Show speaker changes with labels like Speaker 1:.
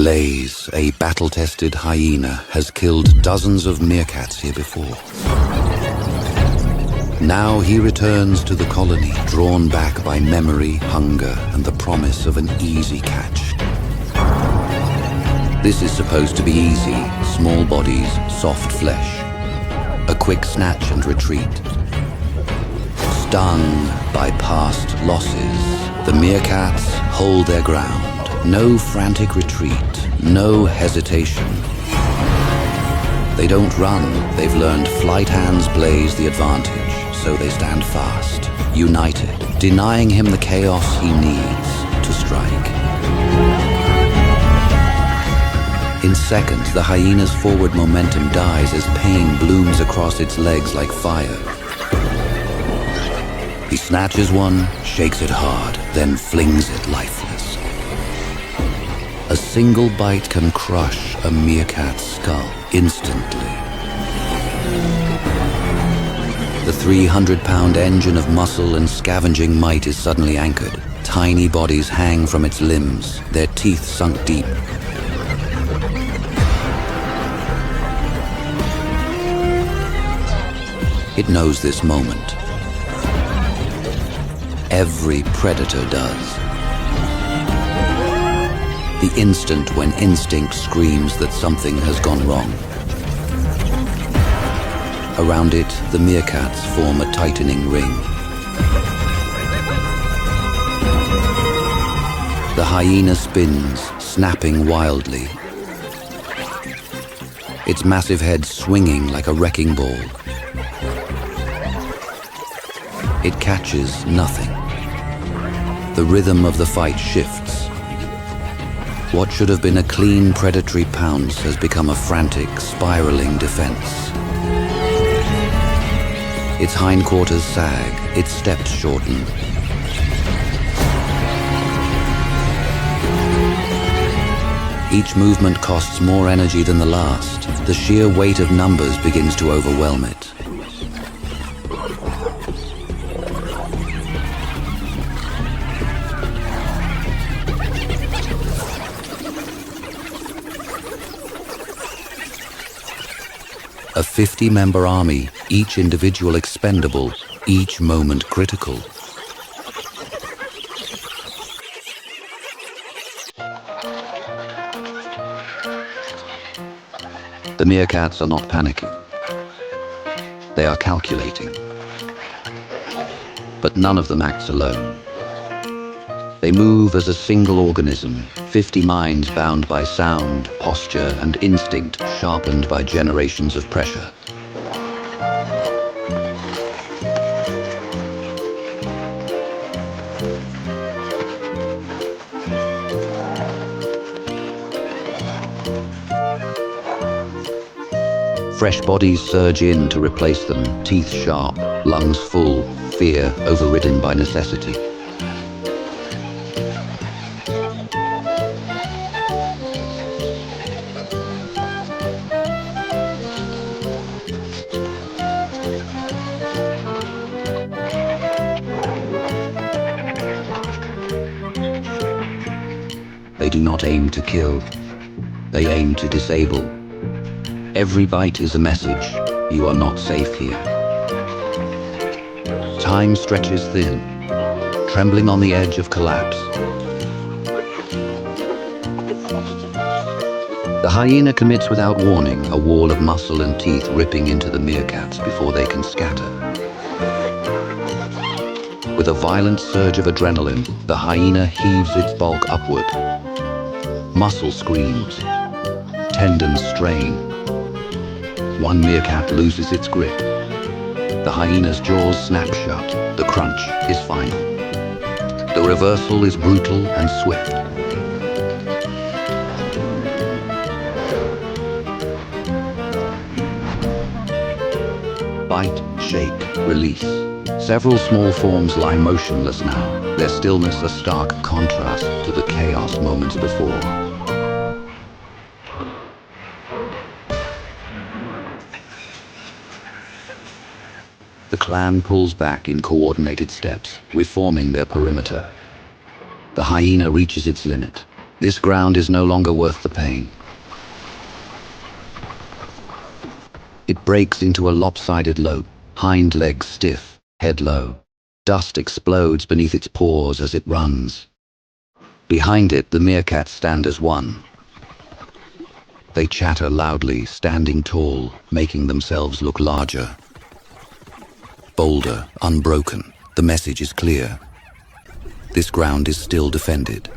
Speaker 1: Blaze, a battle-tested hyena, has killed dozens of meerkats here before. Now he returns to the colony, drawn back by memory, hunger, and the promise of an easy catch. This is supposed to be easy: small bodies, soft flesh. A quick snatch and retreat. Stung by past losses, the meerkats hold their ground. No frantic retreat, no hesitation. They don't run. They've learned flight hands blaze the advantage, so they stand fast, united, denying him the chaos he needs to strike. In seconds, the hyena's forward momentum dies as pain blooms across its legs like fire. He snatches one, shakes it hard, then flings it lifeless. A single bite can crush a meerkat's skull instantly. The 300-pound engine of muscle and scavenging might is suddenly anchored. Tiny bodies hang from its limbs, their teeth sunk deep. It knows this moment. Every predator does. The instant when instinct screams that something has gone wrong. Around it, the meerkats form a tightening ring. The hyena spins, snapping wildly. Its massive head swinging like a wrecking ball. It catches nothing. The rhythm of the fight shifts. What should have been a clean predatory pounce has become a frantic, spiraling defense. Its hindquarters sag, its steps shorten. Each movement costs more energy than the last. The sheer weight of numbers begins to overwhelm it. A 50-member army, each individual expendable, each moment critical. The meerkats are not panicking. They are calculating. But none of them acts alone. They move as a single organism, 50 minds bound by sound, posture, and instinct, sharpened by generations of pressure. Fresh bodies surge in to replace them, teeth sharp, lungs full, fear overridden by necessity. They do not aim to kill, they aim to disable. Every bite is a message: you are not safe here. Time stretches thin, trembling on the edge of collapse. The hyena commits without warning, a wall of muscle and teeth ripping into the meerkats before they can scatter. With a violent surge of adrenaline, the hyena heaves its bulk upward. Muscle screams, tendons strain. One meerkat loses its grip. The hyena's jaws snap shut. The crunch is final. The reversal is brutal and swift. Bite, shake, release. Several small forms lie motionless now, their stillness a stark contrast to the chaos moments before. The clan pulls back in coordinated steps, reforming their perimeter. The hyena reaches its limit. This ground is no longer worth the pain. It breaks into a lopsided lope, hind legs stiff, head low. Dust explodes beneath its paws as it runs. Behind it, the meerkats stand as one. They chatter loudly, standing tall, making themselves look larger. Bolder, unbroken, the message is clear. This ground is still defended.